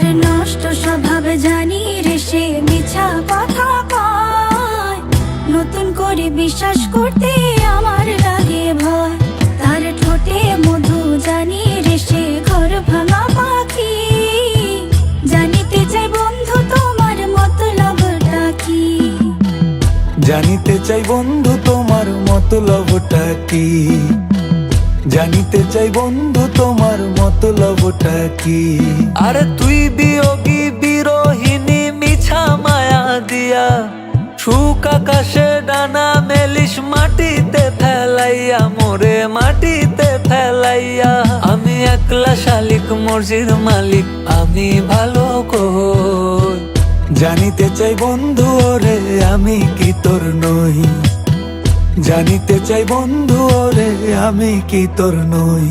তার নষ্ট স্বভাব জানি রে সে মিছা কথা কয়, নতুন করে বিশ্বাস করতে আমার লাগে ভয়। তার ঠোঁটে মধু জানি রে সে ঘর ভাঙা পাখি, জানিতে চাই বন্ধু তোমার মতলবটা কি। জানিতে চাই বন্ধু তোমার মতলবটা কি, জানিতে চাই বন্ধু তোমার মতলবটা কি। আরে তুই বিয়োগী বিরোহিনী মিছা মায়া দিয়া, সুখ আকাশে ডানা মেলিস মাটিতে ফেলাইয়া, মোরে মাটিতে ফেলাইয়া। আমি একলা শালিক মর্জির মালিক, আমি ভালো কই। জানিতে চাই বন্ধু ওরে আমি কি তোর নই, জানিতে চাই বন্ধু ওরে আমি কি তোর নই।